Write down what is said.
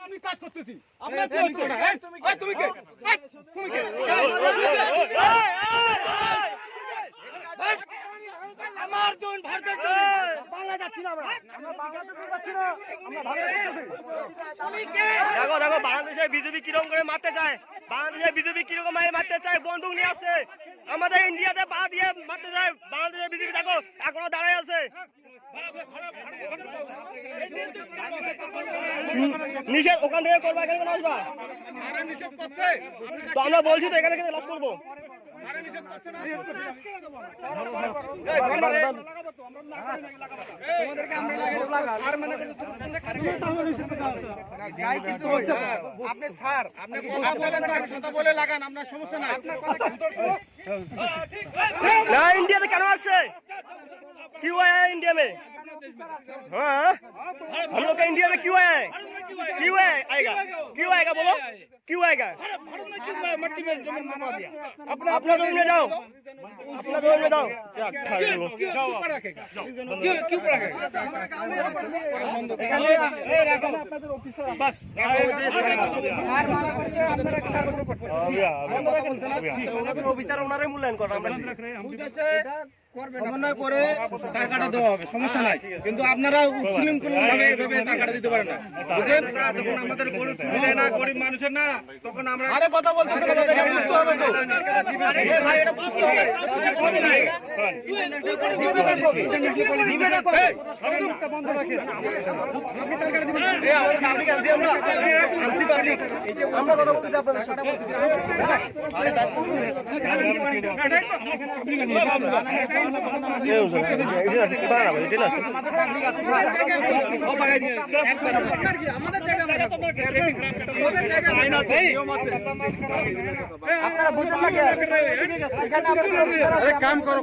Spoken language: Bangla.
আমি কাজ করতেছি আপনার কি হচ্ছে তুমি কে তুমি কে আমার জন ভারতের জন্য বাংলা যাচ্ছি না আমরা বাংলাদেশে যাচ্ছি না আমরা ভারতে যাচ্ছি দেখো দেখো বাংলাদেশে বিজেপি কিরকম করে মারতে চায় বাংলাদেশে বিজেপি কিরকম মারতে চায় বন্দুক নিয়ে আসছে আমাদের ইন্ডিয়াতে পা দিয়ে মারতে চায় বাংলাদেশে বিজেপি দেখো এখনো দাঁড়ায় আছে নিষেধ ওখান থেকে করবো এখানে কেন আসবা তো আমরা বলছি তো এখানে থেকে লাশ করবো আপনি স্যার আপনি কথা বলে লাগান আপনার সমস্যা নাই না इंडिया में क्या আসছে क्यों आया है इंडिया में हाँ हम लोग का इंडिया में क्यों आया है क्यों आएगा बोलो क्यों आएगा अपना रूम में जाओ अपना रूम में जाओ অফিসার ওনারে মূল্যায়ন করা আমরা সমন্বয় করে টাকাটা দেওয়া হবে সমস্যা নাই কিন্তু আপনারা উচ্ছৃঙ্খলভাবে এভাবে টাকাটা দিতে পারেন না বুঝলেন যখন আমাদের গরিব সুবিধা না গরিব মানুষের না তখন আমরা আরে কথা বলতেছেন বুঝতে হবে তো ভাই এটা বুঝতে হবে বন্ধ রাখেন আপনি টাকাটা দিবেন এই আমাদের পাবলিক আছি আমরা আনসি পাবলিক আমরা কথা বলতেছি আপনাদের সাথে আপনারা বুঝেন না কাম করো